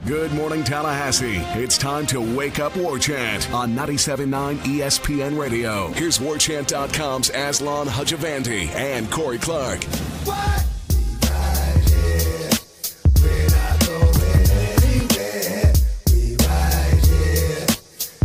Good morning, Tallahassee. It's time to wake up Warchant on 97.9 ESPN Radio. Here's Warchant.com's Aslan Hajavandi and Corey Clark. What? Right here. We're not going anywhere. We right here.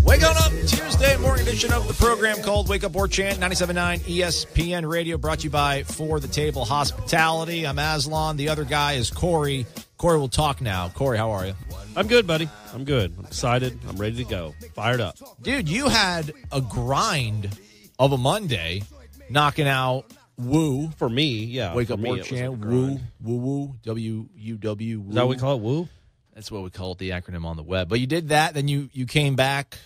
Wake on up, Tuesday morning edition of the program called Wake Up Warchant, 97.9 ESPN Radio, brought to you by For the Table Hospitality. I'm Aslan. The other guy is Corey. Corey will talk now. Corey, how are you? I'm good, buddy. I'm good. I'm excited. I'm ready to go. Fired up. Dude, you had a grind of a Monday knocking out Woo. For me, yeah. Wake Up for me, Warchant, Woo, W-U-W, Woo. Is that what we call it, Woo? That's what we call it, the acronym on the web. But you did that, then you came back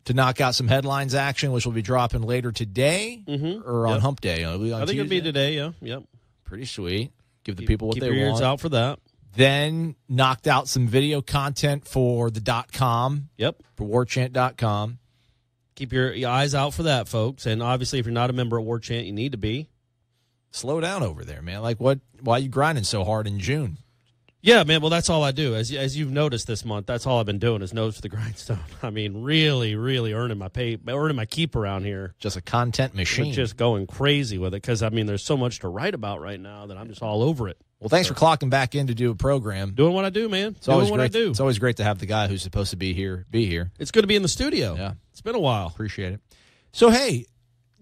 to knock out some headlines action, which will be dropping later today or on Hump Day. I think it'll be today, yeah. Yep. Pretty sweet. Give the people what keep they your ears want. out for that. Then knocked out some video content for the .com. Yep. For warchant.com. Keep your eyes out for that, folks. And obviously, if you're not a member at Warchant, you need to be. Slow down over there, man. Like, why are you grinding so hard in June? Yeah, man. Well, that's all I do. As you've noticed this month, that's all I've been doing is nose to the grindstone. I mean, really, really earning my keep around here. Just a content machine. Just going crazy with it because, I mean, there's so much to write about right now that I'm just all over it. Well, thanks for clocking back in to do a program. Doing what I do, man. It's always Doing what I do. It's always great to have the guy who's supposed to be here be here. It's good to be in the studio. Yeah. It's been a while. Appreciate it. So, hey,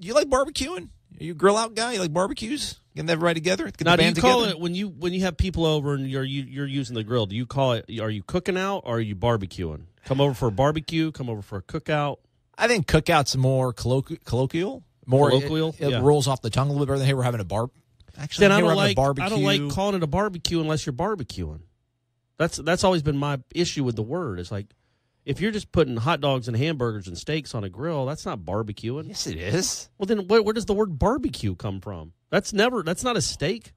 you like barbecuing? Are you a grill out guy? You like barbecues? Getting everybody together? Get now, the do you band call together? it when you have people over and you're using the grill? Do you call it? Are you cooking out or are you barbecuing? Come over for a barbecue. Come over for a cookout. I think cookout's more colloquial. More colloquial. It rolls off the tongue a little bit better than, hey, we're having a bar. Actually, Then I we're don't having a like barbecue. I don't like calling it a barbecue unless you're barbecuing. That's always been my issue with the word. It's like if you're just putting hot dogs and hamburgers and steaks on a grill, that's not barbecuing. Yes, it is. Well, then where does the word barbecue come from? That's not a steak.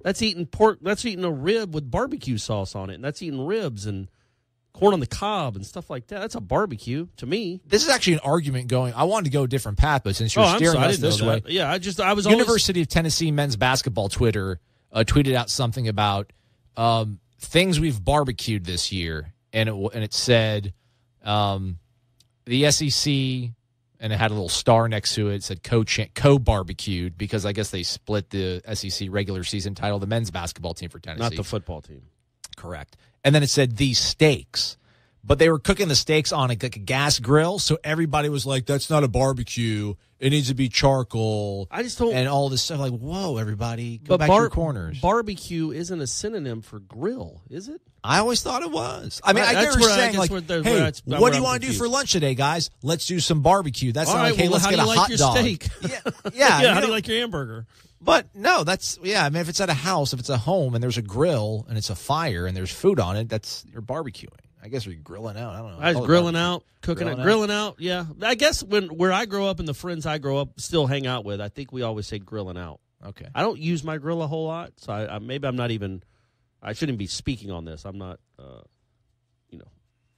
That's eating pork. That's eating a rib with barbecue sauce on it, and that's eating ribs and corn on the cob and stuff like that. That's a barbecue to me. This is actually an argument going. I wanted to go a different path, but since you're steering us this way, yeah, I was University of Tennessee men's basketball Twitter tweeted out something about things we've barbecued this year, and it said the SEC. And it had a little star next to it. It said co-barbecued because I guess they split the SEC regular season title, the men's basketball team for Tennessee. Not the football team. Correct. And then it said these steaks. But they were cooking the steaks on a gas grill, so everybody was like, that's not a barbecue. It needs to be charcoal. I just don't. And all this stuff. Like, whoa, everybody, go back to your corners. Barbecue isn't a synonym for grill, is it? I always thought it was. I mean, I get what what saying, like, hey, what do you want to do for lunch today, guys? Let's do some barbecue. That's not like, hey, let's get a hot dog. How do you like your steak? Yeah. How do you like your hamburger? But no, I mean, if it's at a house, if it's a home, and there's a grill, and it's a fire, and there's food on it, you're barbecuing. I guess we're grilling out. I don't know. I was grilling out, cooking it, grilling out. Yeah, I guess where I grow up and the friends I grow up still hang out with, I think we always say grilling out. Okay. I don't use my grill a whole lot, so maybe I'm not even. I shouldn't be speaking on this. I'm not.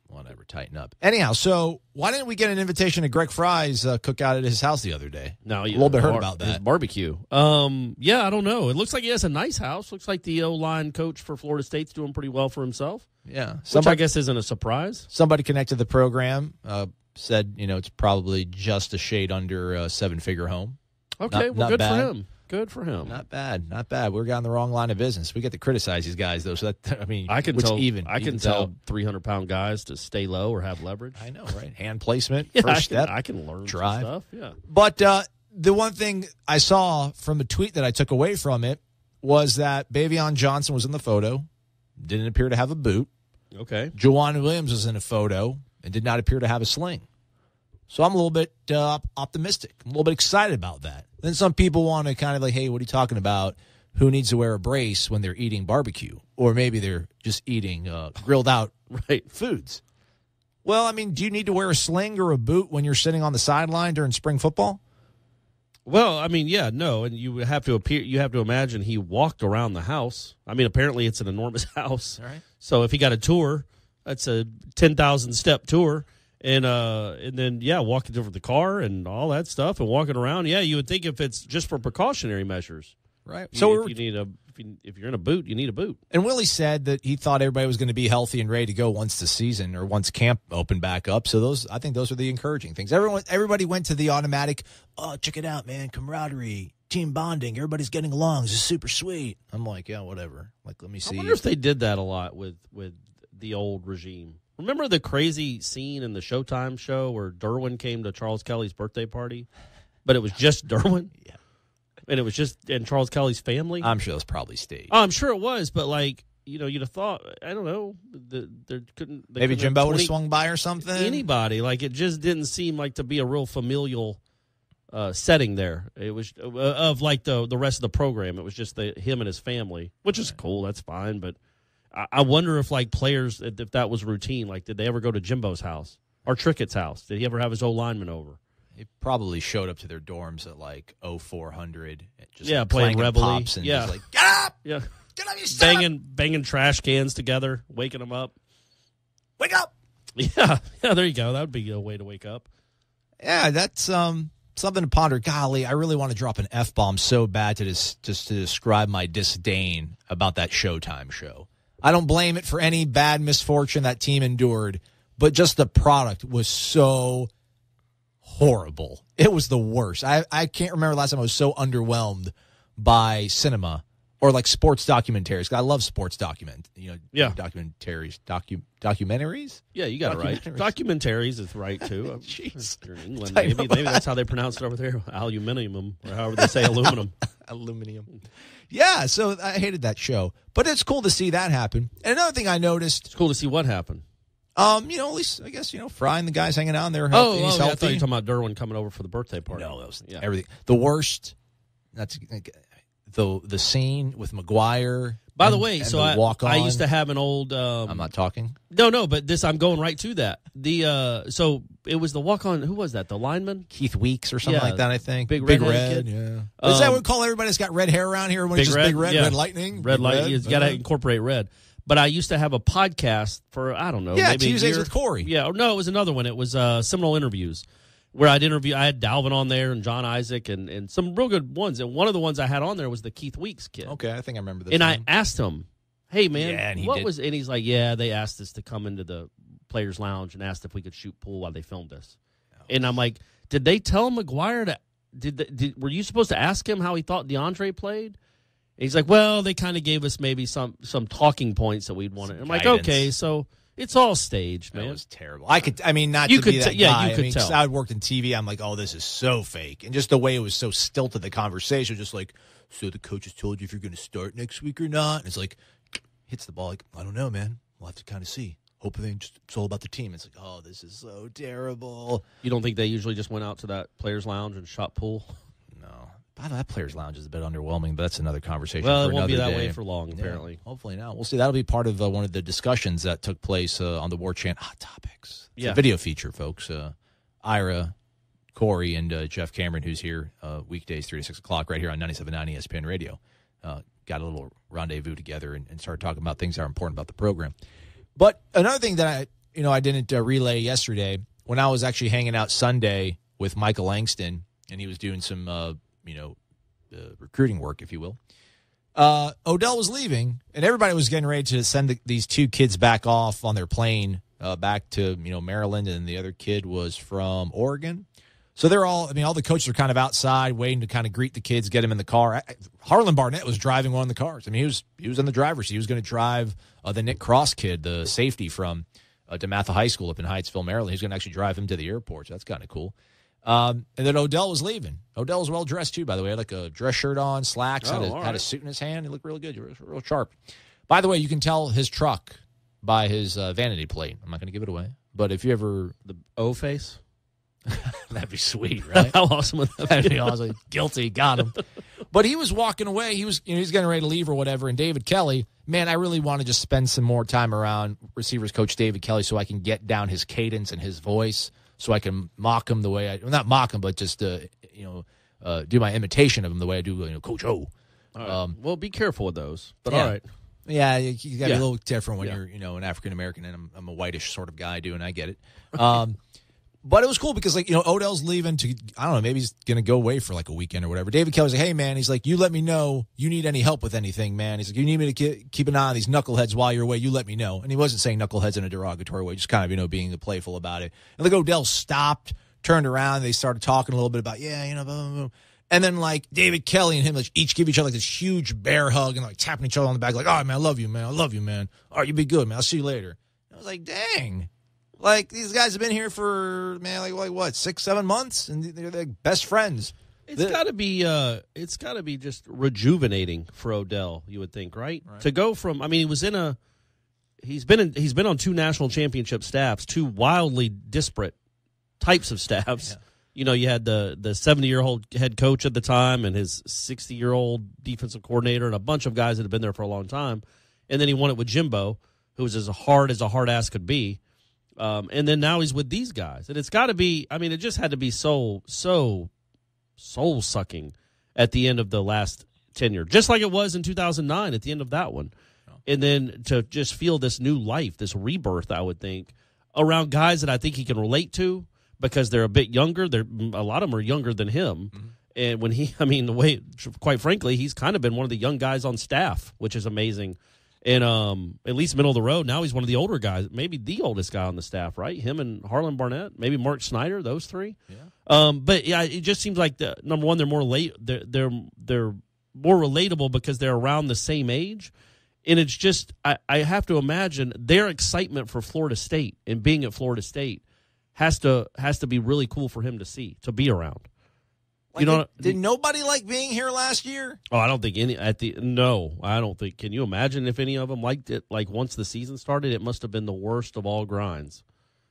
Whatever. Tighten up. Anyhow, so why didn't we get an invitation to Greg Fry's cookout at his house the other day? No, a little bit hurt about that. His barbecue. Yeah, I don't know. It looks like he has a nice house. Looks like the O-line coach for Florida State's doing pretty well for himself. Yeah, which I guess isn't a surprise. Somebody connected to the program said it's probably just a shade under a seven-figure home. Okay, well, good for him. Good for him. Not bad. Not bad. We're on the wrong line of business. We get to criticize these guys, though. So that I can tell 300-pound guys to stay low or have leverage. I know, right? Hand placement, first step. I can learn drive some stuff. Yeah. But the one thing I saw from a tweet that I took away from it was that Bavion Johnson was in the photo, didn't appear to have a boot. Okay. Juwan Williams was in a photo and did not appear to have a sling. So I'm a little bit optimistic. I'm a little bit excited about that. Then some people want to kind of like, hey, what are you talking about? Who needs to wear a brace when they're eating barbecue? Or maybe they're just eating grilled out foods. Well, I mean, do you need to wear a sling or a boot when you're sitting on the sideline during spring football? Well, I mean, yeah, no, and you have to imagine he walked around the house. I mean, apparently it's an enormous house. All right. So if he got a tour, that's a 10,000 step tour. And then walking over the car and all that stuff and walking around. Yeah, you would think if it's just for precautionary measures, right? So if you if you're in a boot, you need a boot. And Willie said that he thought everybody was going to be healthy and ready to go once the season or once camp opened back up. So I think those are the encouraging things. Everybody went to the automatic, oh, check it out, man, camaraderie, team bonding, everybody's getting along. This is super sweet. I'm like, yeah, whatever. Like, let me see. I wonder if they did that a lot with the old regime. Remember the crazy scene in the Showtime show where Derwin came to Charles Kelly's birthday party, but it was just Derwin? Yeah. And it was just in Charles Kelly's family? I'm sure it was probably staged. Oh, I'm sure it was, but like, you'd have thought, I don't know, Maybe Jimbo would have swung by or something? Anybody. Like, it just didn't seem like to be a real familial setting there. It was of like the rest of the program. It was just him and his family, which is cool. That's fine. But I wonder if like players, if that was routine, like did they ever go to Jimbo's house or Trickett's house? Did he ever have his old lineman over? He probably showed up to their dorms at like 0400. Just playing Reveille. Pops and just like, get up! Yeah. Get up, you son! Banging trash cans together, waking them up. Wake up! Yeah, there you go. That would be a way to wake up. Yeah, that's something to ponder. Golly, I really want to drop an F-bomb so bad to just to describe my disdain about that Showtime show. I don't blame it for any bad misfortune that team endured, but just the product was so horrible. It was the worst. I can't remember the last time I was so underwhelmed by cinema or like sports documentaries. I love sports documentaries. Documentaries? Yeah, you got it right. Documentaries is right too. Jeez. You're in England, maybe that's how they pronounce it over there. Aluminium, or however they say aluminum. Aluminum. Yeah, so I hated that show, but it's cool to see that happen. And another thing I noticed, it's cool to see what happened. At least I guess Fry and the guys hanging out in there. Healthy. He's healthy. I thought you were talking about Derwin coming over for the birthday party. No, that was everything. The worst. That's the scene with McGuire. By the way, so I used to have an old. I'm not talking. No, but I'm going right to that. So it was the walk on. Who was that? The lineman, Keith Weeks or something like that. I think Big Red. Kid. Yeah. Is that what we call everybody that's got red hair around here? When it's just Big Red, Red Lightning, Red Lightning. You got to incorporate red. But I used to have a podcast for, I don't know, maybe Tuesdays with Corey. Yeah, no, it was another one. It was Seminole Interviews, where I had Dalvin on there and John Isaac and some real good ones. And one of the ones I had on there was the Keith Weeks kid. Okay, I think I remember this. And one. I asked him, hey, man, and he's like, yeah, they asked us to come into the Players Lounge and asked if we could shoot pool while they filmed us. Oh. And I'm like, did they tell McGuire were you supposed to ask him how he thought DeAndre played? He's like, well, they kind of gave us maybe some talking points that we'd want. I'm like, okay, so it's all staged, man. That was terrible. Not to be that guy. Yeah, you could tell. I worked in TV. I'm like, oh, this is so fake. And just the way it was so stilted, the conversation, just like, so the coach has told you if you're going to start next week or not. And it's like, hits the ball like, I don't know, man. We'll have to kind of see. Hopefully it's all about the team. It's like, oh, this is so terrible. You don't think they usually just went out to that Players Lounge and shot pool? By the way, that Players Lounge is a bit underwhelming, but that's another conversation. Well, it won't be that day. Way for long, apparently. Yeah, hopefully not. We'll see. That'll be part of one of the discussions that took place on the Warchant Hot Topics. It's a video feature, folks. Ira, Corey, and Jeff Cameron, who's here weekdays 3 to 6 o'clock right here on 97.9 ESPN Radio, got a little rendezvous together and started talking about things that are important about the program. But another thing that I didn't relay yesterday, when I was actually hanging out Sunday with Michael Langston, and he was doing some recruiting work, if you will. Odell was leaving, and everybody was getting ready to send these two kids back off on their plane back to Maryland, and the other kid was from Oregon. So they're all the coaches are kind of outside waiting to kind of greet the kids, get them in the car. Harlan Barnett was driving one of the cars. He was in the driver's seat. He was going to drive the Nick Cross kid, the safety from DeMatha High School up in Hyattsville, Maryland. He's going to actually drive him to the airport, so that's kind of cool. And then Odell was leaving. Odell was well dressed too, by the way. He had like a dress shirt on, slacks, had a suit in his hand. He looked really good. He was real sharp. By the way, you can tell his truck by his vanity plate. I'm not going to give it away, but if you ever the O face, that'd be sweet, right? How awesome would that be? That'd be awesome. Guilty, got him. But he was walking away. He was he's getting ready to leave or whatever. And David Kelly, man, I really want to just spend some more time around receivers coach David Kelly so I can get down his cadence and his voice. So I can mock him the way not mock him, but just do my imitation of him the way I do, Coach O. Right. Well, be careful with those. But all right, yeah, you got to be a little different when you're an African American, and I'm a whitish sort of guy, and I get it. But it was cool because, like, Odell's leaving to, I don't know, maybe he's going to go away for like a weekend or whatever. David Kelly's like, hey, man, he's like, you let me know you need any help with anything, man. He's like, you need me to keep an eye on these knuckleheads while you're away. You let me know. And he wasn't saying knuckleheads in a derogatory way, just kind of, being playful about it. And like Odell stopped, turned around, and they started talking a little bit about, blah, blah, blah. And then, like, David Kelly and him, like, each give each other like this huge bear hug and like tapping each other on the back, like, all right, man, I love you, man. I love you, man. All right, you be good, man. I'll see you later. And I was like, dang. Like, these guys have been here for, man, like what, 6-7 months, and they're like best friends. It's got to be just rejuvenating for Odell, you would think, right? To go from, I mean, he's been on 2 national championship staffs, 2 wildly disparate types of staffs. Yeah. You had the 70-year-old head coach at the time and his 60-year-old defensive coordinator and a bunch of guys that had been there for a long time, and then he won it with Jimbo, who was as a hard ass could be. And then now he's with these guys. And it's got to be, I mean, it just had to be so soul-sucking at the end of the last tenure, just like it was in 2009 at the end of that one. Oh. And then to just feel this new life, this rebirth, I would think, around guys that I think he can relate to because they're a bit younger. A lot of them are younger than him. Mm-hmm. And when the way, quite frankly, he's kind of been one of the young guys on staff, which is amazing. And at least middle of the road, now he's one of the older guys, maybe the oldest guy on the staff, right? Him and Harlan Barnett, maybe Mark Snyder, those 3. Yeah. But yeah, it just seems like number one, they're more they're more relatable because they're around the same age, and it's just I have to imagine their excitement for Florida State and being at Florida State has to be really cool for him to be around. Like, did nobody like being here last year? Oh, I don't think no, I don't think. Can you imagine if any of them liked it? Like, once the season started, it must have been the worst of all grinds.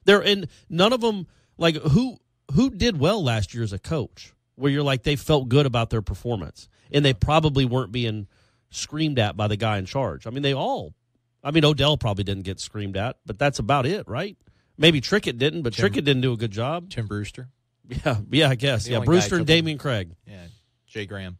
None of them, like, who did well last year as a coach, where you're like, they felt good about their performance, and they probably weren't being screamed at by the guy in charge. I mean, Odell probably didn't get screamed at, but that's about it, right? Maybe Trickett didn't, but Trickett didn't do a good job. Tim Brewster. Yeah, I guess. Yeah, Brewster and Damian Craig. Yeah, Jay Graham.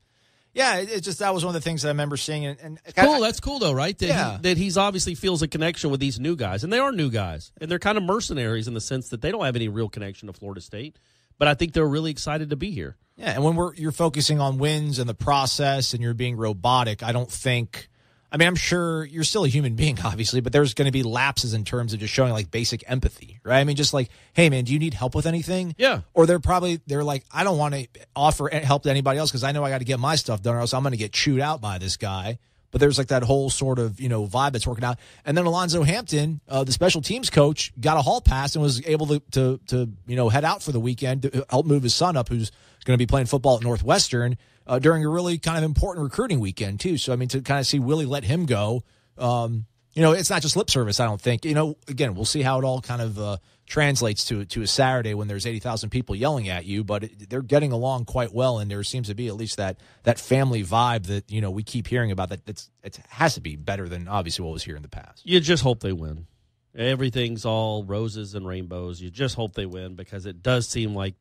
Yeah, it's just that was one of the things that I remember seeing. And cool, that's cool though, right? That he's obviously feels a connection with these new guys, and they are new guys, and they're kind of mercenaries in the sense that they don't have any real connection to Florida State, but I think they're really excited to be here. Yeah, and when you're focusing on wins and the process, and you're being robotic, I don't think. I mean, I'm sure you're still a human being, obviously, but there's going to be lapses in terms of just showing like basic empathy, right? I mean, just like, hey, man, do you need help with anything? Yeah. Or they're like, I don't want to offer help to anybody else because I know I got to get my stuff done or else I'm going to get chewed out by this guy. But there's like that whole sort of, vibe that's working out. And then Alonzo Hampton, the special teams coach, got a hall pass and was able to head out for the weekend to help move his son up, who's going to be playing football at Northwestern during a really kind of important recruiting weekend too. So, I mean, to kind of see Willie let him go, it's not just lip service, I don't think. Again, we'll see how it all kind of translates to a Saturday when there's 80,000 people yelling at you, but they're getting along quite well, and there seems to be at least that family vibe that, we keep hearing about. It has to be better than obviously what was here in the past. You just hope they win. Everything's all roses and rainbows. You just hope they win because it does seem like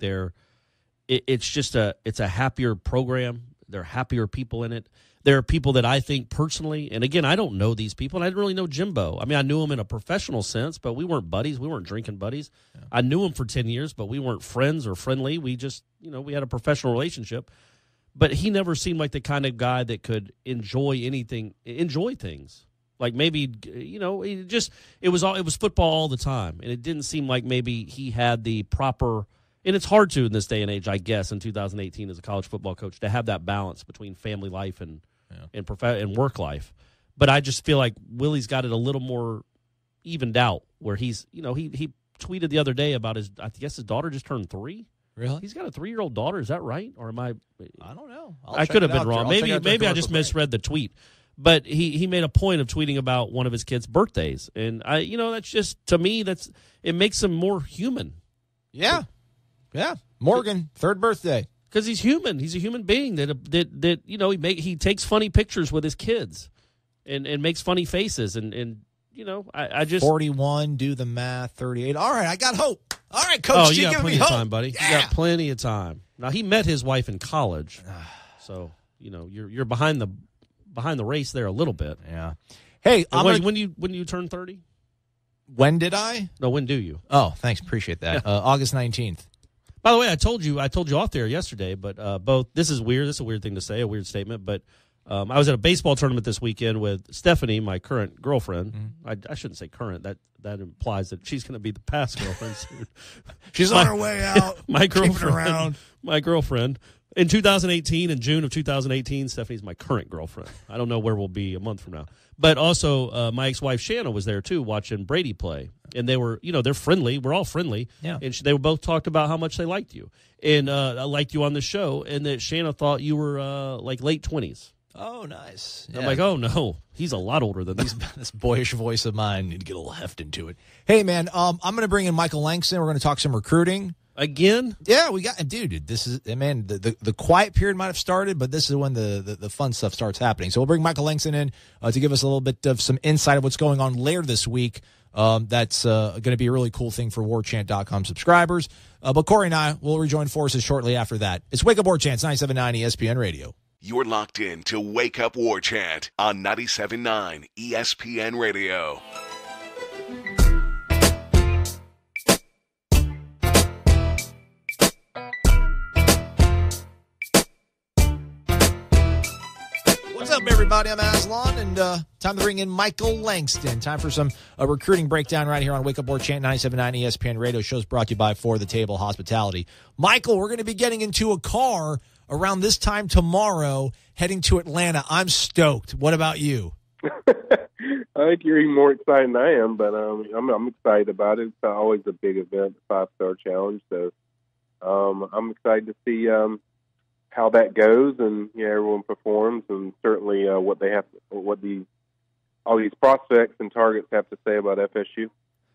it's a happier program. There are happier people in it. There are people that I think personally, and again, I don't know these people, and I didn't really know Jimbo. I mean, I knew him in a professional sense, but we weren't buddies. We weren't drinking buddies. Yeah. I knew him for 10 years, but we weren't friends or friendly. We just, we had a professional relationship. But he never seemed like the kind of guy that could enjoy things. Like maybe, it was football all the time, and it didn't seem like maybe he had the proper. And it's hard to in this day and age, I guess, in 2018 as a college football coach to have that balance between family life and work life. But I just feel like Willie's got it a little more evened out. Where he's, he tweeted the other day about his daughter just turned 3. Really? He's got a 3-year-old daughter. Is that right? Or am I? I don't know. I could have been wrong. Maybe I just misread the tweet. But he made a point of tweeting about one of his kids' birthdays, and that's just, to me, it makes him more human. Yeah. Yeah, Morgan, 3rd birthday. Because he's human. He's a human being that he takes funny pictures with his kids, and makes funny faces, and I just 41. Do the math. 38. All right, I got hope. All right, Coach. Oh, you got plenty of time, buddy. Yeah. You got plenty of time. Now he met his wife in college, so you're behind the race there a little bit. Yeah. Hey, when you turn 30. When did I? No, when do you? Oh, thanks. Appreciate that. August 19th. By the way, I told you off there yesterday, but both, this is weird. This is a weird thing to say, a weird statement, but I was at a baseball tournament this weekend with Stephanie, my current girlfriend. I shouldn't say current. That implies that she's going to be the past girlfriend soon. She's on her way out. My girlfriend. Keeping around. My girlfriend. In 2018, in June of 2018, Stephanie's my current girlfriend. I don't know where we'll be a month from now. But also, my ex-wife Shanna was there too, watching Brady play, and they were, they're friendly. We're all friendly, yeah. And they were both talked about how much they liked you, and I liked you on the show, and that Shanna thought you were like late 20s. Oh, nice. Yeah. I'm like, oh no, he's a lot older than these. This boyish voice of mine. Need to get a little heft into it. Hey, man, I'm going to bring in Michael Langston. We're going to talk some recruiting. Again? Yeah, we got, dude, this is, man, the quiet period might have started, but this is when the fun stuff starts happening. So we'll bring Michael Langston in to give us a little bit of some insight of what's going on later this week. That's going to be a really cool thing for warchant.com subscribers. But Corey and I will rejoin forces shortly after that. It's Wake Up Warchant, 97.9 ESPN Radio. You're locked in to Wake Up Warchant on 97.9 ESPN Radio. What's up, everybody? I'm Aslan, and time to bring in Michael Langston. Time for some recruiting breakdown right here on Wake Up Warchant 97.9 ESPN Radio. Show's brought to you by For the Table Hospitality. Michael, we're going to be getting into a car around this time tomorrow, heading to Atlanta. I'm stoked. What about you? I think you're even more excited than I am, but I'm excited about it. It's always a big event, the 5-star challenge. So I'm excited to see how that goes, and everyone performs, and certainly all these prospects and targets have to say about FSU.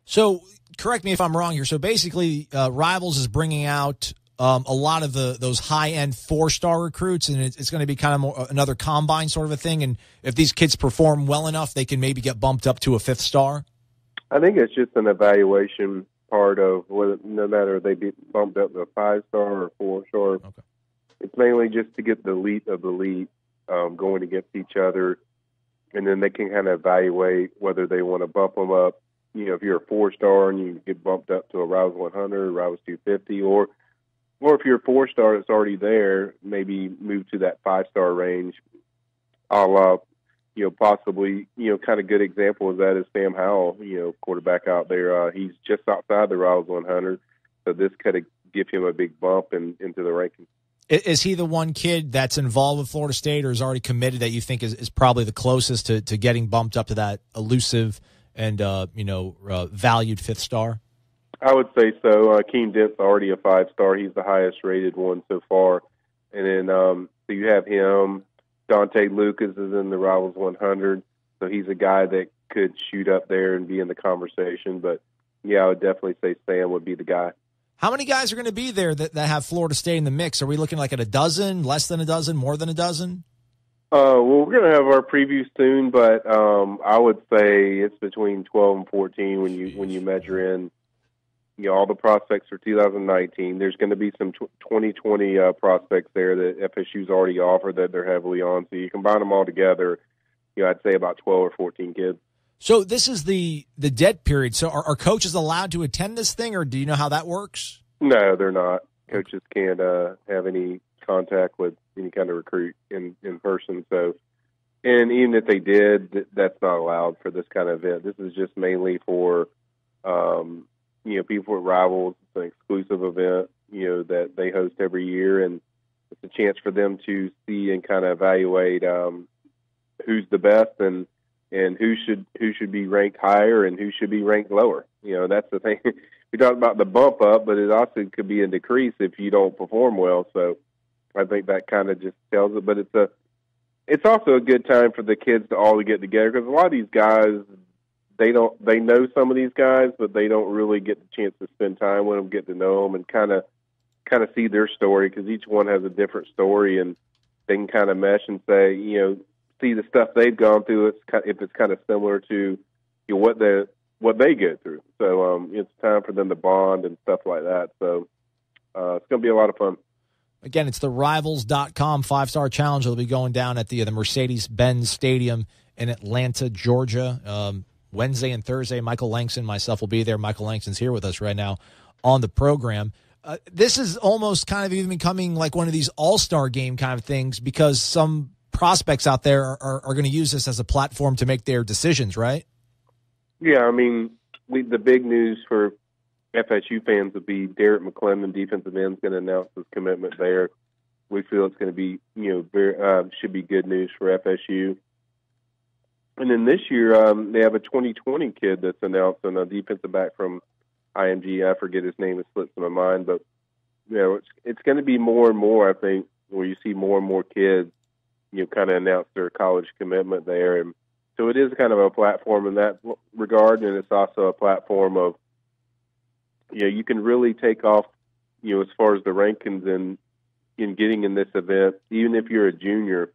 So, correct me if I'm wrong here. So basically, Rivals is bringing out a lot of those high-end 4-star recruits, and it's going to be kind of more, another combine sort of a thing. And if these kids perform well enough, they can maybe get bumped up to a 5th star. I think it's just an evaluation part of whether, no matter if they be bumped up to a 5-star or 4-star. Okay. It's mainly just to get the elite of the elite going against each other, and then they can kind of evaluate whether they want to bump them up. If you're a 4-star and you get bumped up to a Rivals 100, Rivals 250, or if you're a 4-star that's already there, maybe move to that 5-star range. Possibly, kind of good example of that is Sam Howell, quarterback out there. He's just outside the Rivals 100, so this could give him a big bump into the rankings. Is he the one kid that's involved with Florida State, or is already committed, that you think is probably the closest to getting bumped up to that elusive and valued 5th star? I would say so. Keem Dent's already a 5-star. He's the highest rated one so far. And then so you have him. Dante Lucas is in the Rivals 100, so he's a guy that could shoot up there and be in the conversation. But, I would definitely say Sam would be the guy. How many guys are going to be there that have Florida State in the mix? Are we looking like at a dozen, less than a dozen, more than a dozen? Well, we're going to have our preview soon, but I would say it's between 12 and 14 when you measure in all the prospects for 2019. There's going to be some 2020 prospects there that FSU's already offered that they're heavily on. So you combine them all together, I'd say about 12 or 14 kids. So this is the dead period. So are coaches allowed to attend this thing, or do you know how that works? No, they're not. Coaches can't have any contact with any kind of recruit in person. So, and even if they did, that's not allowed for this kind of event. This is just mainly for people at Rivals. It's an exclusive event, that they host every year, and it's a chance for them to see and kind of evaluate who's the best and who should be ranked higher and who should be ranked lower. That's the thing. We talked about the bump up, but it also could be a decrease if you don't perform well. So I think that kind of just tells it. But it's also a good time for the kids to all get together, because a lot of these guys, they know some of these guys, but they don't really get the chance to spend time with them, get to know them, and kind of see their story, because each one has a different story, and they can kind of mesh and say, see the stuff they've gone through. If it's kind of similar to what they go through. So it's time for them to bond and stuff like that. So it's going to be a lot of fun. Again, it's the Rivals.com 5-star challenge. It'll be going down at the Mercedes-Benz Stadium in Atlanta, Georgia. Wednesday and Thursday. Michael Langston, myself will be there. Michael Langston's here with us right now on the program. This is almost kind of even becoming like one of these all-star game kind of things because some prospects out there are going to use this as a platform to make their decisions, right? Yeah, I mean, the big news for FSU fans would be Derek McClendon, defensive end, is going to announce his commitment there. We feel it's going to be, should be good news for FSU. And then this year, they have a 2020 kid that's announced, and a defensive back from IMG. I forget his name; it slips in my mind. But it's going to be more and more. I think where you see more and more kids, kind of announce their college commitment there, and so it is kind of a platform in that regard, and it's also a platform of, you can really take off, as far as the rankings and in getting in this event, even if you're a junior.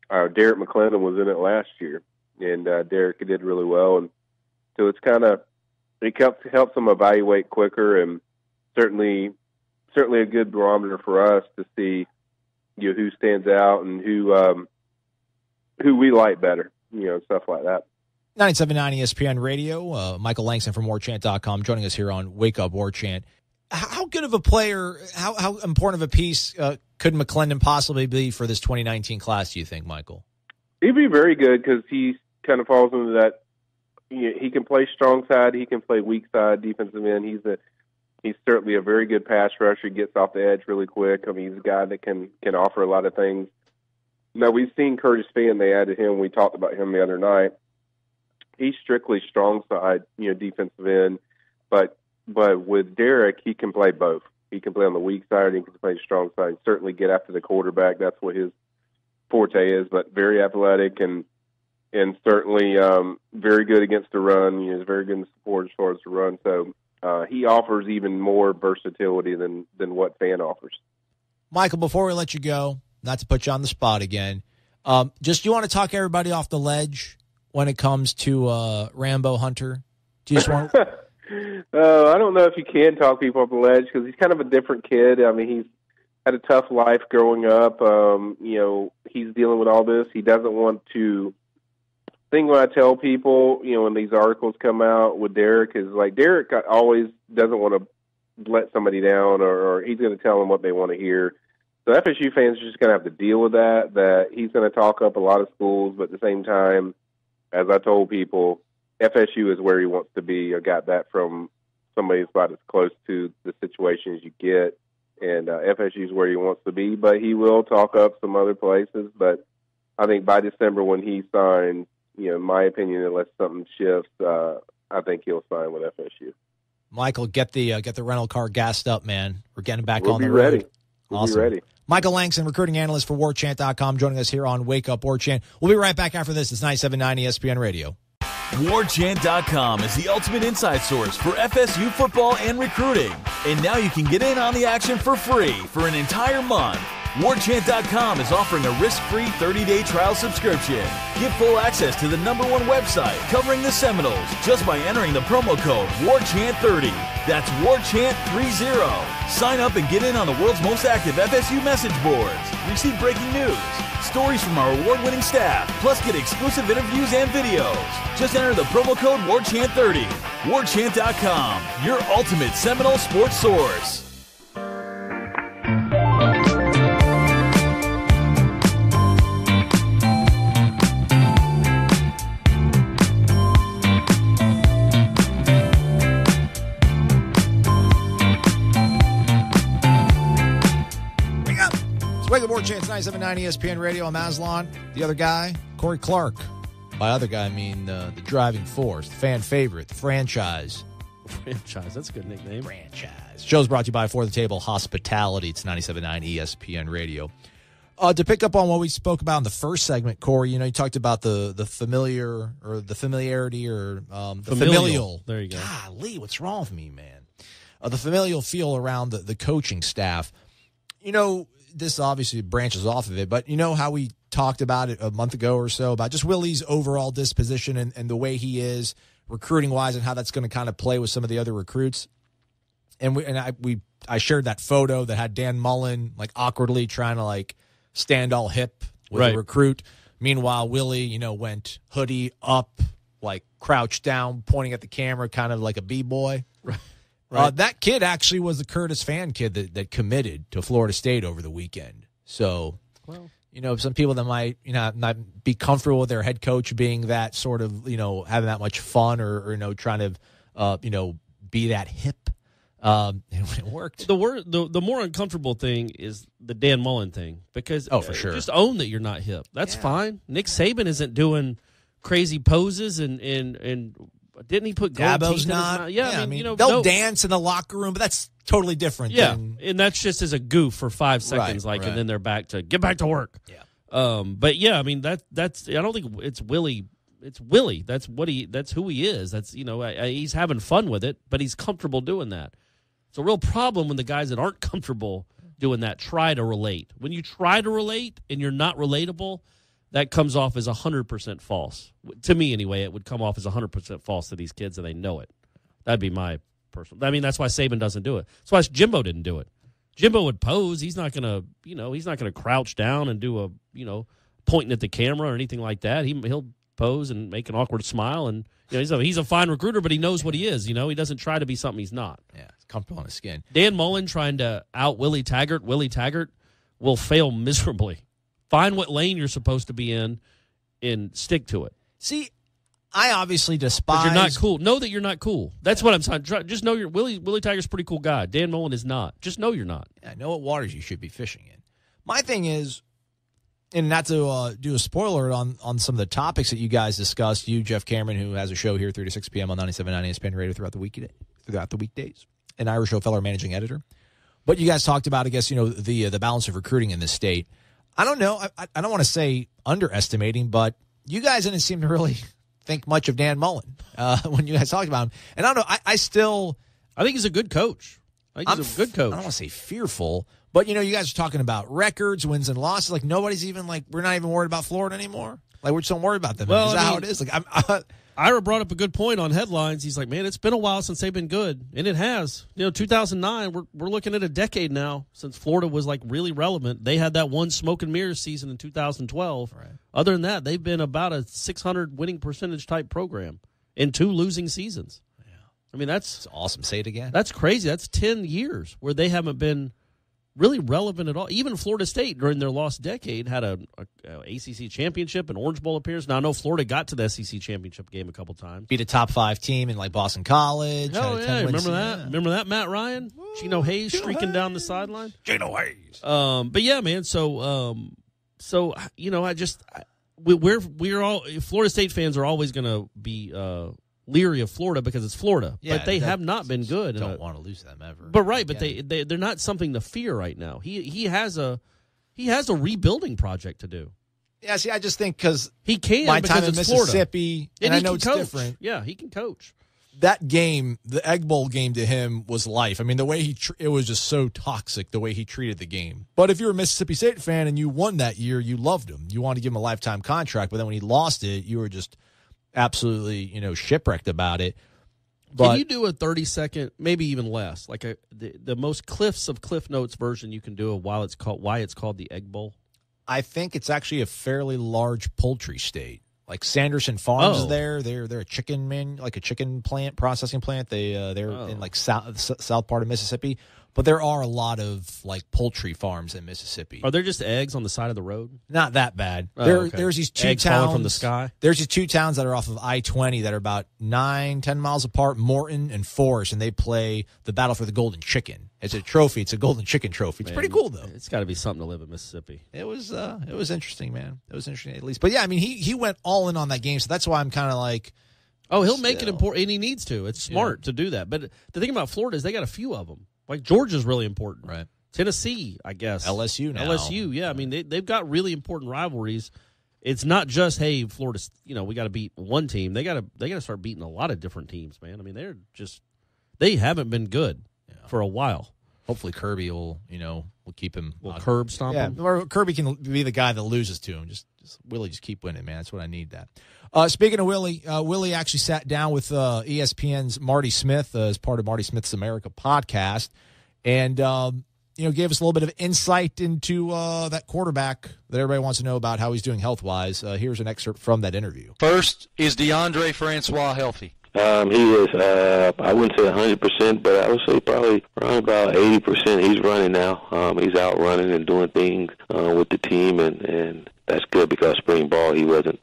Derek McClendon was in it last year, and Derek did really well, and so it's kind of it helps them evaluate quicker, and certainly a good barometer for us to see who stands out and who we like better, stuff like that. 97.9 ESPN Radio. Michael Langston from warchant.com joining us here on Wake Up Warchant. How good of a player, how important of a piece could McClendon possibly be for this 2019 class, do you think, Michael? He'd be very good because he kind of falls into that. He can play strong side, he can play weak side, defensive end. He's certainly a very good pass rusher. He gets off the edge really quick. I mean, he's a guy that can offer a lot of things. Now, we've seen Curtis Fan. They added him. We talked about him the other night. He's strictly strong side, defensive end. But with Derek, he can play both. He can play on the weak side, he can play the strong side. Certainly get after the quarterback. That's what his forte is. But very athletic and certainly very good against the run. He's very good in the support as far as the run. So he offers even more versatility than what Fan offers. Michael, before we let you go, not to put you on the spot again, just you want to talk everybody off the ledge when it comes to Rambo Hunter? Do you just want? I don't know if you can talk people off the ledge because he's kind of a different kid. I mean, he's had a tough life growing up. He's dealing with all this. He doesn't want to. Thing when I tell people, when these articles come out with Derek is like Derek always doesn't want to let somebody down, or he's going to tell them what they want to hear. So FSU fans are just going to have to deal with that he's going to talk up a lot of schools, but at the same time, as I told people, FSU is where he wants to be. I got that from somebody who's about as close to the situation as you get, and FSU is where he wants to be, but he will talk up some other places. But I think by December when he signs, in my opinion, unless something shifts, I think he'll sign with FSU. Michael, get the rental car gassed up, man. We're getting back We'll on the be road. ready. We'll Awesome. be ready. Michael Langston, recruiting analyst for warchant.com, joining us here on Wake Up Warchant. We'll be right back after this. It's 97.9 ESPN Radio. Warchant.com is the ultimate inside source for FSU football and recruiting. And now you can get in on the action for free for an entire month. Warchant.com is offering a risk-free 30-day trial subscription. Get full access to the #1 website covering the Seminoles just by entering the promo code WARCHANT30. That's WARCHANT30. Sign up and get in on the world's most active FSU message boards. Receive breaking news, stories from our award-winning staff, plus get exclusive interviews and videos. Just enter the promo code WARCHANT30. Warchant.com, your ultimate Seminole sports source. Wake Up Warchant, 97.9 ESPN Radio. I'm Aslan. The other guy, Corey Clark. By other guy, I mean the driving force, the fan favorite, the franchise. Franchise, that's a good nickname. Franchise. Show's brought to you by For the Table Hospitality. It's 97.9 ESPN Radio. To pick up on what we spoke about in the first segment, Corey, you talked about the familiar or the familiarity or the familial. There you go. Golly, what's wrong with me, man? The familial feel around the coaching staff. This obviously branches off of it, but how we talked about it a month ago or so about just Willie's overall disposition and the way he is recruiting-wise and how that's going to kind of play with some of the other recruits. And I shared that photo that had Dan Mullen awkwardly trying to stand all hip with a recruit. Meanwhile, Willie, went hoodie up, like crouched down, pointing at the camera, kind of like a b-boy. Right. That kid actually was the Curtis Fan kid that committed to Florida State over the weekend. So, some people that might, not be comfortable with their head coach being that sort of, having that much fun or trying to, be that hip. It worked. The more uncomfortable thing is the Dan Mullen thing because for sure. Just own that you're not hip. That's fine. Nick Saban isn't doing crazy poses and didn't he put gold Dabo's teeth in his not. mouth? Yeah, I mean, they'll dance in the locker room, but that's totally different. Yeah, than, and that's just as a goof for 5 seconds, Right. and then they're back to get back to work. Yeah. But yeah, I mean that's I don't think it's Willie. It's Willie. That's who he is. That's he's having fun with it, but he's comfortable doing that. It's a real problem when the guys that aren't comfortable doing that try to relate. When you try to relate and you're not relatable, that comes off as 100% false. To me, anyway, it would come off as 100% false to these kids, and they know it. That'd be my personal. I mean, that's why Saban doesn't do it. That's why Jimbo didn't do it. Jimbo would pose. He's not gonna, he's not gonna crouch down and do a, pointing at the camera or anything like that. He'll pose and make an awkward smile, and he's a fine recruiter, but he knows what he is. He doesn't try to be something he's not. Yeah, it's comfortable on his skin. Dan Mullen trying to out Willie Taggart. Willie Taggart will fail miserably. Find what lane you're supposed to be in and stick to it. See, I obviously despise. You're not cool. Know that you're not cool. That's what I'm saying. Just know you're Willie Taggart's a pretty cool guy. Dan Mullen is not. Just know you're not. Yeah, know what waters you should be fishing in. My thing is, and not to do a spoiler on some of the topics that you guys discussed, you, Jeff Cameron, who has a show here 3 to 6 p.m. on 97.9 ESPN Radio throughout the weekdays, an Irish show fellow managing editor. But you guys talked about, I guess, the balance of recruiting in this state. I don't know. I don't want to say underestimating, but you guys didn't seem to really think much of Dan Mullen when you guys talked about him. And I don't know. I think he's a good coach. He's a good coach. I don't want to say fearful, but you guys are talking about records, wins and losses. Like nobody's even we're not even worried about Florida anymore. Like we're just don't worry about them. Well, is that how it is? Like Ira brought up a good point on headlines. He's like, man, it's been a while since they've been good, and it has. 2009. We're looking at a decade now since Florida was really relevant. They had that one smoke and mirrors season in 2012. Right. Other than that, they've been about a 600 winning percentage type program in 2 losing seasons. Yeah, I mean that's awesome. Say it again. That's crazy. That's 10 years where they haven't been really relevant at all. Even Florida State during their lost decade had a ACC championship, an Orange Bowl appearance. Now I know Florida got to the SEC championship game a couple times. Beat a top 5 team in Boston College. Oh yeah, remember that? Yeah. Remember that, Matt Ryan? Gino Hayes streaking down the sideline. Gino Hayes. But yeah, man. So we're all Florida State fans are always going to be leery of Florida because it's Florida, but they have not been good. Don't want to lose them ever. But but they're not something to fear right now. He has a rebuilding project to do. Yeah, see, I just think because he can. My because time in it's Mississippi, Florida. and I know it's coach. different. Yeah, he can coach. That game, the Egg Bowl game, to him was life. I mean, the way it was just so toxic the way he treated the game. But if you're a Mississippi State fan and you won that year, you loved him. You wanted to give him a lifetime contract. But then when he lost it, you were just absolutely, shipwrecked about it. But can you do a 30-second, maybe even less, like the most Cliffs of Cliff Notes version you can do of why it's called the Egg Bowl? I think it's actually a fairly large poultry state. Like Sanderson Farms is there. They're a chicken chicken plant, processing plant. They're in south part of Mississippi. But there are a lot of poultry farms in Mississippi. Are there just eggs on the side of the road? Not that bad. Okay. There's these 2 eggs towns falling from the sky. There's these 2 towns that are off of I-20 that are about 9-10 miles apart. Morton and Forest, and they play the battle for the golden chicken. It's a trophy. It's a golden chicken trophy. It's pretty cool though. It's got to be something to live in Mississippi. It was interesting, man. It was interesting at least. But yeah, I mean, he went all in on that game, so that's why I'm kind of like. Oh, he'll make it important, and he needs to. It's smart to do that. But the thing about Florida is they got a few of them. Like Georgia's really important. Right. Tennessee, I guess. LSU now. LSU, yeah. I mean, they've got really important rivalries. It's not just, hey, Florida, we got to beat one team. They got to start beating a lot of different teams, man. I mean, they haven't been good for a while. Hopefully Kirby will keep him. Will curb stomp him? Or Kirby can be the guy that loses to him. Just Willie, just keep winning, man. That's what I need. That. Speaking of Willie, Willie actually sat down with ESPN's Marty Smith as part of Marty Smith's America podcast, and gave us a little bit of insight into that quarterback that everybody wants to know about, how he's doing health-wise. Here's an excerpt from that interview. First, is DeAndre Francois healthy? He is, I wouldn't say 100%, but I would say probably around about 80%. He's running now. He's out running and doing things with the team, and that's good because spring ball he wasn't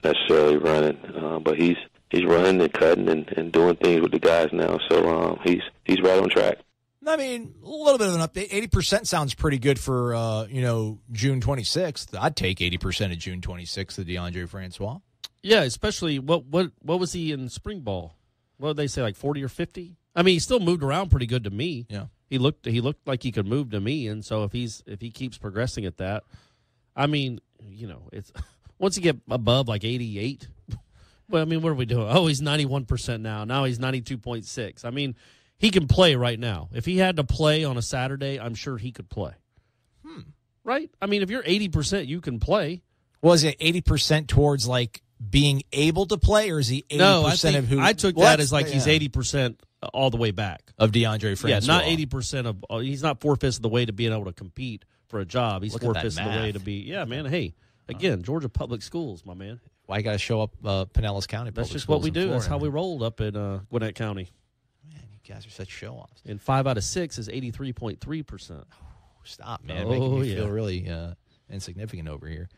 necessarily running, but he's running and cutting and doing things with the guys now. So he's right on track. I mean, a little bit of an update. 80% sounds pretty good for June 26th. I'd take 80% of June 26th of DeAndre Francois. Yeah, especially what was he in spring ball? What did they say, like 40 or 50? I mean, he still moved around pretty good to me. Yeah, he looked like he could move to me, and so if he keeps progressing at that, I mean, it's once you get above like 88. Well, I mean, what are we doing? Oh, he's 91% now. Now he's 92.6. I mean, he can play right now. If he had to play on a Saturday, I'm sure he could play. Right? I mean, if you're 80%, you can play. Was it 80% towards like being able to play, or is he 80% of who? I took that as like he's 80% all the way back of DeAndre Francois. Yeah, not 80% of. He's not 4/5 of the way to being able to compete for a job. He's 4/5 of the way to be. Yeah, man. Hey, again, Georgia public schools, my man. Why you got to show up Pinellas County? That's just what we do. That's how we rolled up in Gwinnett County. Man, you guys are such show-offs. And 5 out of 6 is 83.3%. Stop, man. Making me feel really insignificant over here.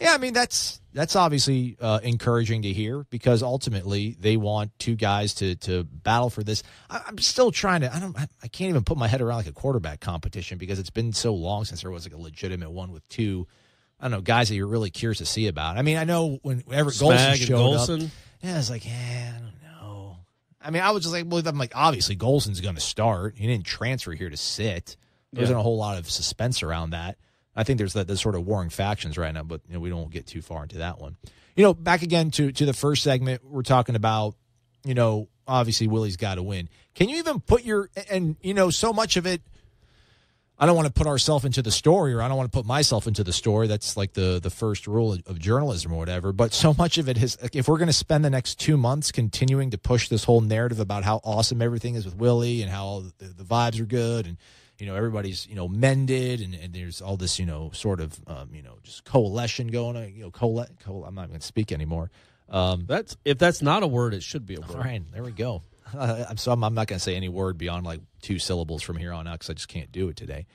Yeah, I mean, that's obviously encouraging to hear because ultimately they want two guys to battle for this. I'm still trying to I can't even put my head around like a quarterback competition because it's been so long since there was like a legitimate one with two, I don't know, guys that you're really curious to see about. I mean, I know whenever Golson showed up, yeah, it's like, I don't know. I mean, I was just like, well, I'm like, obviously Golson's going to start. He didn't transfer here to sit. There wasn't a whole lot of suspense around that. I think there's the sort of warring factions right now, but we don't get too far into that one. Back again to the first segment, we're talking about, obviously Willie's got to win. Can you even put so much of it, I don't want to put ourselves into the story, or I don't want to put myself into the story. That's like the first rule of journalism or whatever. But so much of it is, if we're going to spend the next 2 months continuing to push this whole narrative about how awesome everything is with Willie and how the vibes are good and, everybody's, mended and there's all this, sort of, just coalition going on, I'm not going to speak anymore. If that's not a word, it should be a word. All right, there we go. I'm not going to say any word beyond like 2 syllables from here on out because I just can't do it today.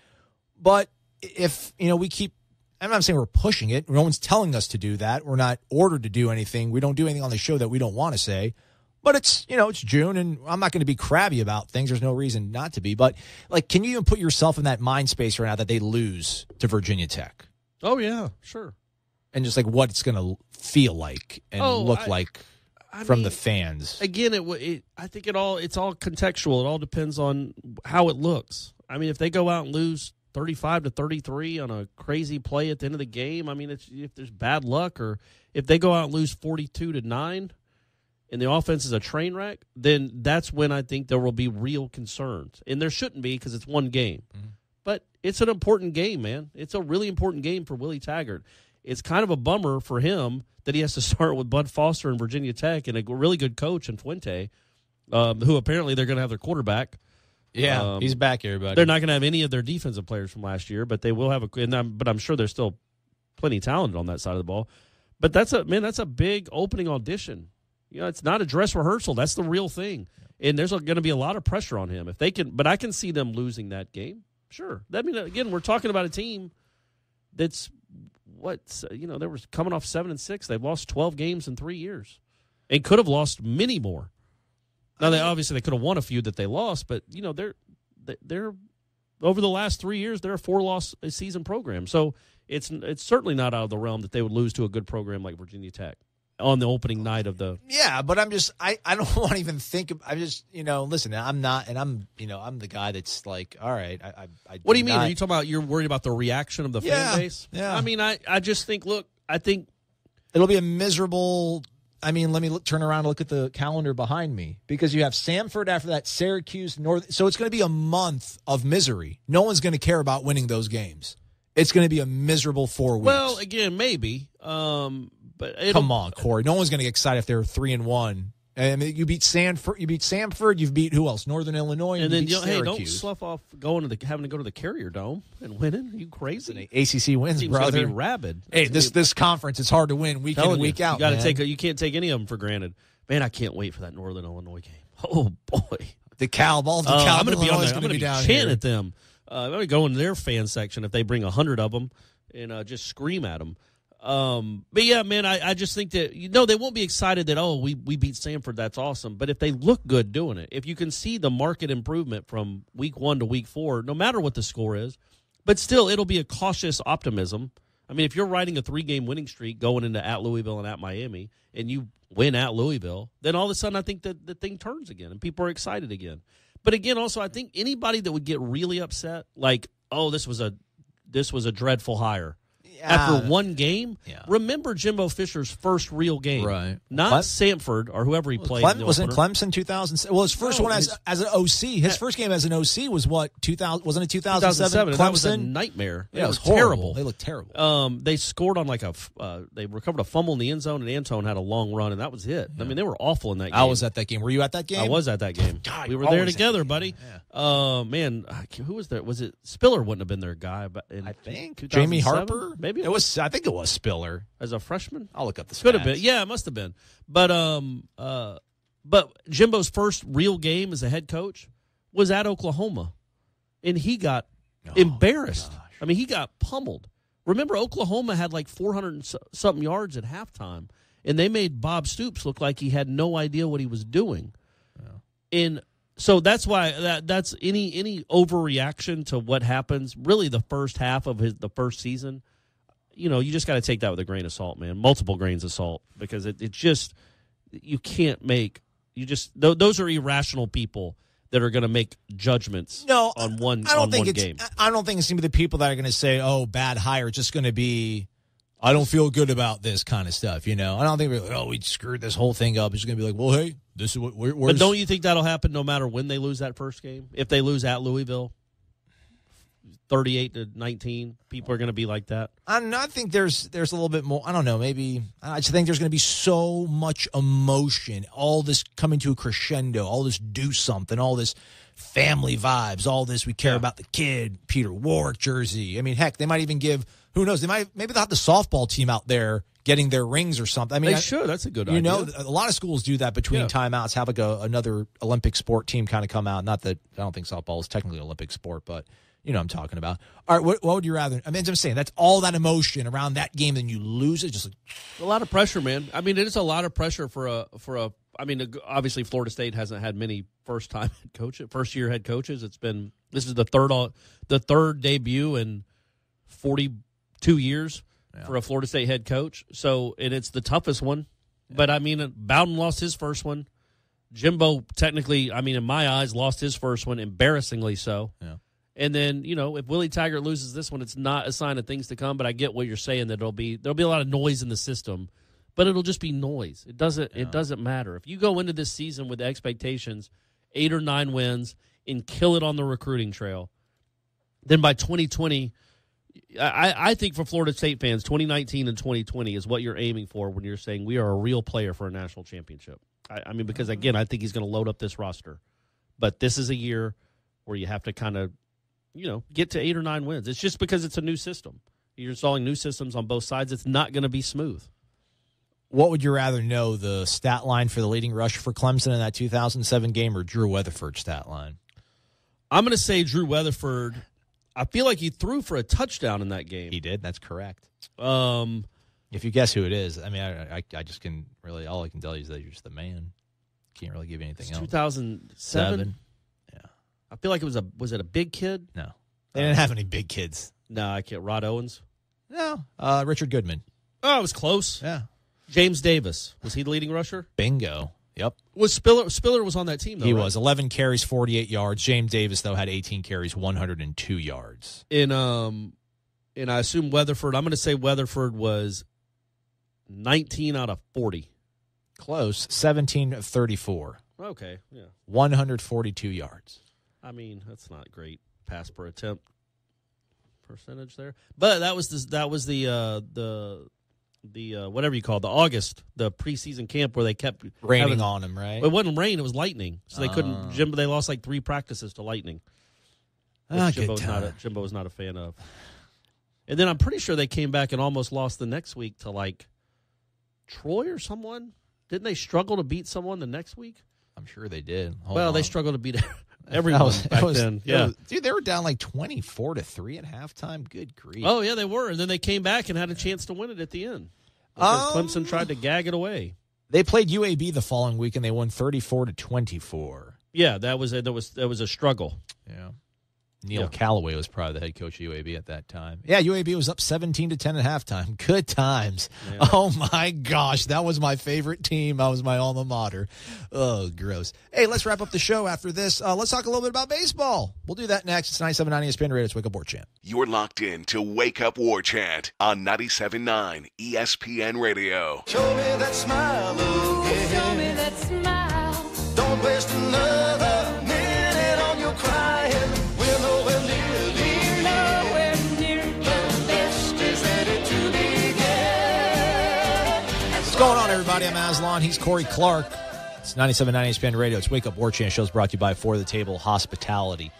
But if, we keep, I'm not saying we're pushing it. No one's telling us to do that. We're not ordered to do anything. We don't do anything on the show that we don't want to say. But it's, it's June, and I'm not going to be crabby about things. There's no reason not to be. But, like, can you even put yourself in that mind space right now that they lose to Virginia Tech? Oh, yeah, sure. And just, like, what it's going to feel like and look like from the fans. Again, I think it's all contextual. It all depends on how it looks. I mean, if they go out and lose 35-33 on a crazy play at the end of the game, I mean, if there's bad luck, or if they go out and lose 42-9, and the offense is a train wreck, then that's when I think there will be real concerns. And there shouldn't be because it's one game. Mm-hmm. But it's an important game, man. It's a really important game for Willie Taggart. It's kind of a bummer for him that he has to start with Bud Foster and Virginia Tech and a really good coach in Fuente, who apparently they're going to have their quarterback. Yeah, he's back, everybody. They're not going to have any of their defensive players from last year, but they will have but I'm sure they're still plenty talented on that side of the ball. But that's a big opening audition. It's not a dress rehearsal. That's the real thing. And there's going to be a lot of pressure on him if they can. But I can see them losing that game. Sure. Again, we're talking about a team that's they were coming off 7-6. They've lost 12 games in 3 years, and could have lost many more. Now, they could have won a few that they lost, but they're over the last 3 years they're a 4-loss season program. So it's certainly not out of the realm that they would lose to a good program like Virginia Tech on the opening night of the. Yeah, but I'm just I don't want to even think of. I just listen. I'm not, and I'm the guy that's like, all right. I what do you mean? Are you talking about you're worried about the reaction of the fan base? Yeah. I mean, I just think. Look, I think it'll be a miserable. I mean, let me turn around and look at the calendar behind me because you have Samford after that, Syracuse, North. So it's going to be a month of misery. No one's going to care about winning those games. It's going to be a miserable 4 weeks. Well, again, maybe. But come on, Corey. No one's going to get excited if they're 3-1 I mean, you beat Sanford. You've beat who else? Northern Illinois. And then beat hey, don't Syracuse. slough off having to go to the Carrier Dome and winning. Are you crazy? ACC wins, Seems brother. gonna be rabid. Hey, this conference, it's hard to win week in and week out. You can't take any of them for granted. Man, I can't wait for that Northern Illinois game. Oh boy, DeKalb, I'm going to be on there. I'm going to be chanting at them. I'm going to go into their fan section if they bring 100 of them and just scream at them. But yeah, man, I just think that they won't be excited that we beat Sanford. That's awesome. But if they look good doing it, if you can see the market improvement from week 1 to week 4, no matter what the score is, but still it'll be a cautious optimism. I mean, if you're riding a 3-game winning streak going into at Louisville and at Miami, and you win at Louisville, then all of a sudden I think that the thing turns again and people are excited again. But again, also I think anybody that would get really upset, like, this was a dreadful hire. After one game, remember Jimbo Fisher's first real game, right? Not Sanford or whoever he played. Was in Clemson 2000. Well, his first one as an OC. His first game as an OC was what 2000? Wasn't it 2007? That was a nightmare. Yeah, it was terrible. They looked terrible. They scored on they recovered a fumble in the end zone, and Antone had a long run, and that was it. Yeah. I mean, they were awful in that game. I was at that game. Were you at that game? I was at that game. God, we were there together, buddy. Yeah. Man, who was there? Was it Spiller? Wouldn't have been their guy, but I think Jamie Harper. Maybe it was. I think it was Spiller as a freshman. I'll look up the stats. Could have been. Yeah, it must have been. But Jimbo's first real game as a head coach was at Oklahoma, and he got embarrassed. Gosh. I mean, he got pummeled. Remember, Oklahoma had like 400-something yards at halftime, and they made Bob Stoops look like he had no idea what he was doing. Yeah. And so that's why that's any overreaction to what happens. Really, the first half of the first season. You just got to take that with a grain of salt, man. Multiple grains of salt, because it just you can't make those are irrational people that are going to make judgments on one game. I don't think it's going to be the people that are going to say, "Oh, bad hire." It's just going to be, "I don't feel good about this" kind of stuff. I don't think we're like, we screwed this whole thing up. It's going to be like, well, hey, this is what we're. But don't you think that'll happen no matter when they lose that first game? If they lose at Louisville, 38-19, people are going to be like that. I think there's a little bit more. I don't know. Maybe I just think there's going to be so much emotion, all this coming to a crescendo, all this do something, all this family vibes, all this we care about the kid, Peter Warwick jersey. I mean, heck, they might even give. Who knows? Maybe they'll have the softball team out there getting their rings or something. I mean, they should. That's a good idea. A lot of schools do that between timeouts. Have like another Olympic sport team kind of come out. Not that I don't think softball is technically an Olympic sport, but. You know what I'm talking about. All right, what would you rather? I mean, I'm saying that's all that emotion around that game, then you lose it. Just like a lot of pressure, man. I mean, it is a lot of pressure for a. I mean, obviously, Florida State hasn't had many first year head coaches. This is the third debut in 42 years for a Florida State head coach. So, and it's the toughest one. Yeah. But I mean, Bowden lost his first one. Jimbo technically, I mean, in my eyes, lost his first one, embarrassingly so. Yeah. And then, if Willie Taggart loses this one, it's not a sign of things to come. But I get what you're saying, that there'll be a lot of noise in the system, but it'll just be noise. It doesn't matter. If you go into this season with expectations, 8 or 9 wins, and kill it on the recruiting trail, then by 2020, I think for Florida State fans, 2019 and 2020 is what you're aiming for when you're saying we are a real player for a national championship. I mean, because again, I think he's going to load up this roster, but this is a year where you have to kind of. Get to 8 or 9 wins. It's just because it's a new system. You're installing new systems on both sides. It's not going to be smooth. What would you rather know, the stat line for the leading rusher for Clemson in that 2007 game or Drew Weatherford's stat line? I'm going to say Drew Weatherford. I feel like he threw for a touchdown in that game. He did. That's correct. If you guess who it is, I mean, I just can really, all I can tell you is that you're just the man. Can't really give you anything else. 2007? I feel like was it a big kid? No. They didn't have any big kids. No, I can't. Rod Owens? No. Richard Goodman. Oh, it was close. Yeah. James Davis. Was he the leading rusher? Bingo. Yep. Was Spiller was on that team, though, He right? was. 11 carries, 48 yards. James Davis, though, had 18 carries, 102 yards. And I assume Weatherford, I'm going to say Weatherford was 19 out of 40. Close. 17 of 34. Okay, yeah. 142 yards. I mean, that's not great pass per attempt percentage there, but that was the whatever you call it, the preseason camp where they kept raining on him, right? It wasn't rain; it was lightning, so they couldn't. They lost like 3 practices to lightning. Jimbo was not a fan of. And then I'm pretty sure they came back and almost lost the next week to like Troy or someone. Didn't they struggle to beat someone the next week? I'm sure they did. They struggled to beat everyone back then. Yeah, dude, they were down like 24-3 at halftime. Good grief! Oh yeah, they were, and then they came back and had a chance to win it at the end because Clemson tried to gag it away. They played UAB the following week and they won 34-24. Yeah, that was a struggle. Yeah. Neil Callaway was probably the head coach of UAB at that time. Yeah, UAB was up 17-10 at halftime. Good times. Yeah. Oh, my gosh. That was my favorite team. That was my alma mater. Oh, gross. Hey, let's wrap up the show after this. Let's talk a little bit about baseball. We'll do that next. It's 97.9 ESPN Radio. It's Wake Up Warchant. You're locked in to Wake Up Warchant on 97.9 ESPN Radio. Show me that smile again. Show me that smile. Don't waste another minute on your crying. We're nowhere near the best is ready to begin. What's going on, everybody? I'm Aslan. He's Corey Clark. It's 97.9 ESPN Radio. It's Wake Up Warchant. Show's brought to you by For the Table Hospitality.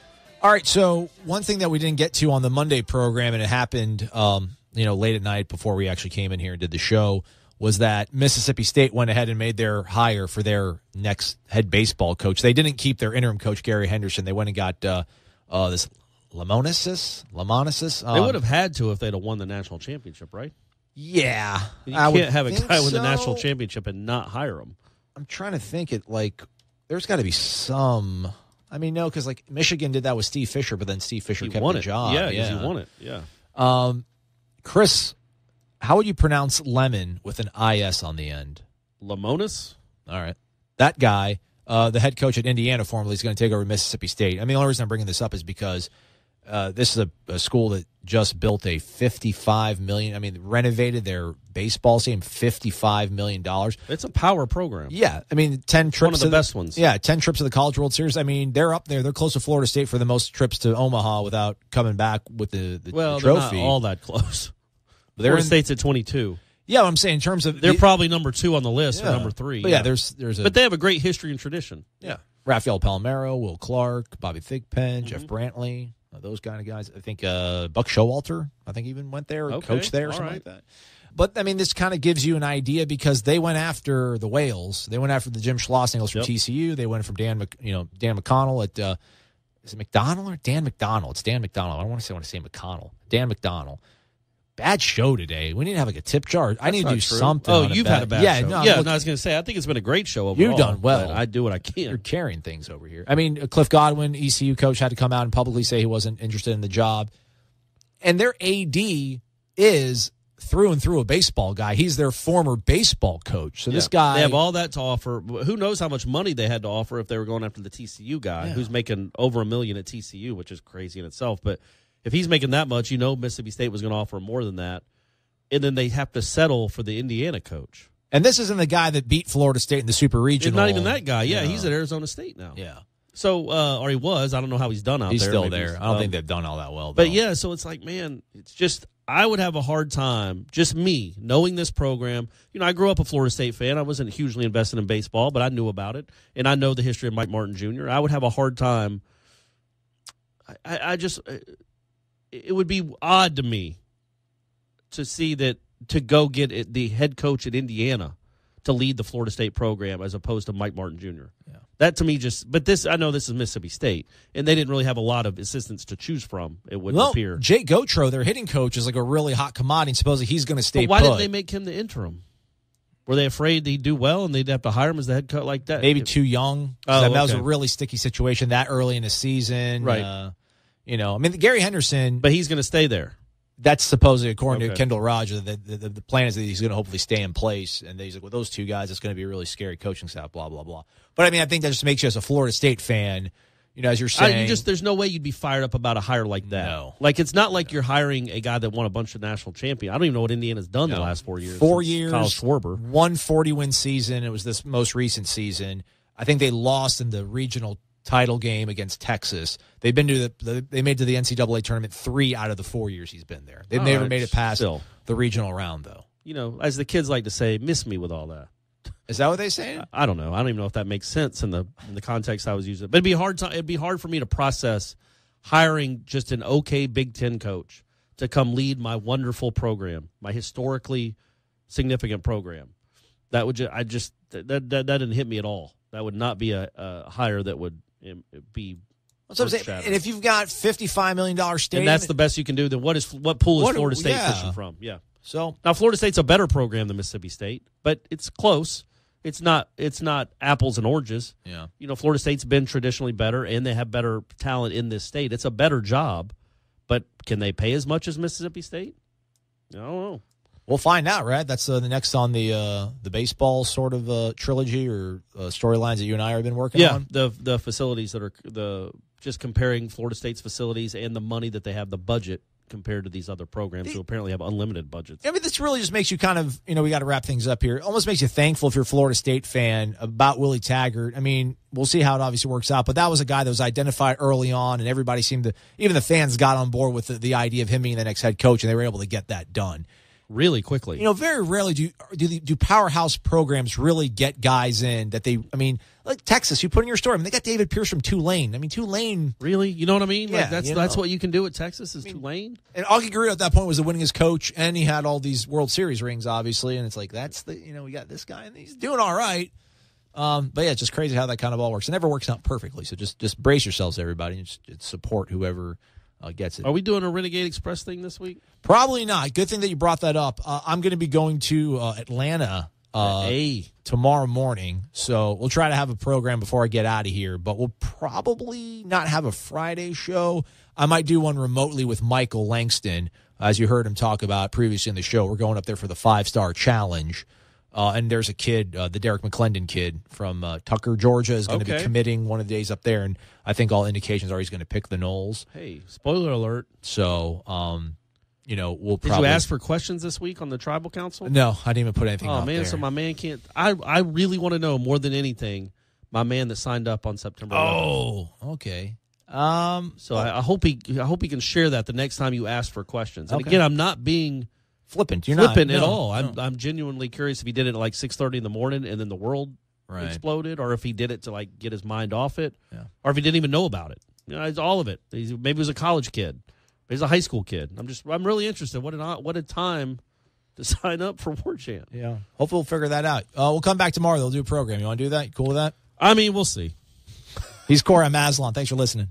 All right, so one thing that we didn't get to on the Monday program, and it happened late at night before we actually came in here and did the show, was that Mississippi State went ahead and made their hire for their next head baseball coach. They didn't keep their interim coach, Gary Henderson. They went and got this Lamonesis. They would have had to if they'd have won the national championship, right? Yeah. You can't have a guy win the national championship and not hire him. I'm trying to think there's got to be some. I mean, no, because like Michigan did that with Steve Fisher, but then Steve Fisher kept the job. Yeah, he won it. Yeah. Chris, how would you pronounce lemon with an IS on the end? Lamonis? All right. That guy, the head coach at Indiana formerly, is going to take over Mississippi State. I mean, the only reason I'm bringing this up is because this is a school that just built a $55 million, renovated their baseball stadium, $55 million. It's a power program. Yeah. 10 trips. One of the best ones. Yeah, 10 trips to the College World Series. They're up there. They're close to Florida State for the most trips to Omaha without coming back with the trophy. They're not all that close. Florida State's at 22. Yeah, what I'm saying in terms of they're probably number 2 on the list or number 3. But but they have a great history and tradition. Yeah, Rafael Palmeiro, Will Clark, Bobby Thigpen, Jeff Brantley, those kind of guys. I think Buck Showalter, even went there, coached there, or something like that. But this kind of gives you an idea because they went after the Whales. They went after the Jim Schlossingles from TCU. They went from Dan McConnell at is it McDonald or Dan McDonald? It's Dan McDonald. I don't want to say McConnell. Dan McDonald. Bad show today. We need to have a tip jar. I need to do something. Oh, you've had a bad show. No, I was going to say, I think it's been a great show overall. You've done well. I do what I can. You're carrying things over here. Cliff Godwin, ECU coach, had to come out and publicly say he wasn't interested in the job. And their AD is through and through a baseball guy. He's their former baseball coach. So this guy. They have all that to offer. Who knows how much money they had to offer if they were going after the TCU guy who's making over $1 million at TCU, which is crazy in itself. But if he's making that much, Mississippi State was going to offer more than that. And then they have to settle for the Indiana coach. And this isn't the guy that beat Florida State in the Super Regional. It's not even that guy. Yeah, he's at Arizona State now. Yeah. So, or he was. I don't know how he's done out there. He's still there. I don't think they've done all that well, though. But, yeah, so it's like, man, it's just I would have a hard time, just me, knowing this program. I grew up a Florida State fan. I wasn't hugely invested in baseball, but I knew about it. And I know the history of Mike Martin Jr. I would have a hard time. It would be odd to me to see that to go get the head coach at Indiana to lead the Florida State program as opposed to Mike Martin Jr. Yeah. That to me I know this is Mississippi State, and they didn't really have a lot of assistants to choose from, it wouldn't appear. Jake Gotro, their hitting coach, is like a really hot commodity, and supposedly he's going to stay But why didn't they make him the interim? Were they afraid he'd do well and they'd have to hire him as the head coach like that? Maybe too young. That was a really sticky situation that early in the season. Right. Gary Henderson. But he's going to stay there. That's supposedly, according to Kendall Rogers, the plan is that he's going to hopefully stay in place. And he's like, with those two guys, it's going to be a really scary coaching staff, blah, blah, blah. But, I think that just makes you, as a Florida State fan, as you're saying. There's no way you'd be fired up about a hire like that. No. Like, it's not like you're hiring a guy that won a bunch of national champions. I don't even know what Indiana's done the last 4 years. 4 years. Kyle Schwarber. 140-win season. It was this most recent season. I think they lost in the regional title game against Texas. They've been to they made to the NCAA tournament 3 out of the 4 years he's been there. They've never made it past the regional round, though. as the kids like to say, miss me with all that. Is that what they say? I don't know. I don't even know if that makes sense in the context I was using. But it'd be hard for me to process hiring just an okay Big Ten coach to come lead my wonderful program, my historically significant program. That would that didn't hit me at all. That would not be a hire that would be. That's what I'm saying. And if you've got $55 million stadium, and that's the best you can do, then what pool is Florida State fishing from? Yeah. So now Florida State's a better program than Mississippi State, but it's close. It's not apples and oranges. Yeah. Florida State's been traditionally better, and they have better talent in this state. It's a better job, but can they pay as much as Mississippi State? I don't know. We'll find out, right? That's the next on the baseball sort of trilogy or storylines that you and I have been working on. Yeah, the facilities that are just comparing Florida State's facilities and the money that they have, the budget compared to these other programs who apparently have unlimited budgets. I mean, this really just makes you kind of, we got to wrap things up here. It almost makes you thankful if you're a Florida State fan about Willie Taggart. I mean, we'll see how it obviously works out, but that was a guy that was identified early on, and everybody seemed to, even the fans got on board with the idea of him being the next head coach, and they were able to get that done really quickly. Very rarely do powerhouse programs really get guys in that like Texas, you put in your story. They got David Pierce from Tulane. Tulane. Really? You know what I mean? Yeah, that's what you can do at Texas is Tulane. And Augie Garrido at that point was the winningest coach, and he had all these World Series rings, obviously. And it's like, that's we got this guy, and he's doing all right. But yeah, it's just crazy how that kind of all works. It never works out perfectly. So just brace yourselves, everybody, and just support whoever gets it. Are we doing a Renegade Express thing this week? Probably not. Good thing that you brought that up. I'm going to be going to Atlanta tomorrow morning, so we'll try to have a program before I get out of here, but we'll probably not have a Friday show. I might do one remotely with Michael Langston, as you heard him talk about previously in the show. We're going up there for the 5-Star Challenge. And there's a kid, the Derek McClendon kid from Tucker, Georgia, is going to be committing one of the days up there, and I think all indications are he's going to pick the Noles. Hey, spoiler alert. So, we'll probably... Did you ask for questions this week on the Tribal Council? No, I didn't even put anything out man, there. so my man can't... I really want to know, more than anything, my man that signed up on September 11th. Oh, okay. I hope he can share that the next time you ask for questions. And again, I'm not being... Flippant. At all. I'm genuinely curious if he did it at like 6:30 in the morning and then the world exploded, or if he did it to like get his mind off it, or if he didn't even know about it. It's all of it. Maybe he was a college kid. Maybe he's a high school kid. I'm really interested. What a time to sign up for Warchant. Yeah. Hopefully we'll figure that out. We'll come back tomorrow. They'll do a program. You want to do that? You cool with that? I mean, we'll see. He's Corey. I'm Aslan. Thanks for listening.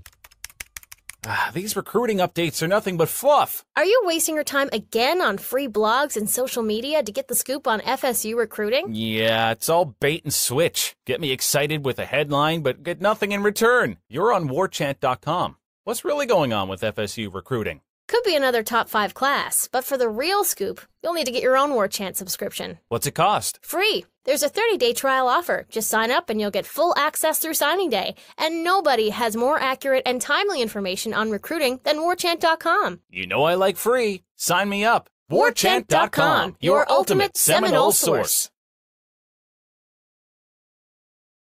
These recruiting updates are nothing but fluff. Are you wasting your time again on free blogs and social media to get the scoop on FSU recruiting? Yeah, it's all bait and switch. Get me excited with a headline, but get nothing in return. You're on warchant.com. What's really going on with FSU recruiting? Could be another top 5 class, but for the real scoop, you'll need to get your own Warchant subscription. What's it cost? Free. There's a 30-day trial offer. Just sign up and you'll get full access through signing day. And nobody has more accurate and timely information on recruiting than Warchant.com. You know I like free. Sign me up. Warchant.com, your ultimate Seminole source.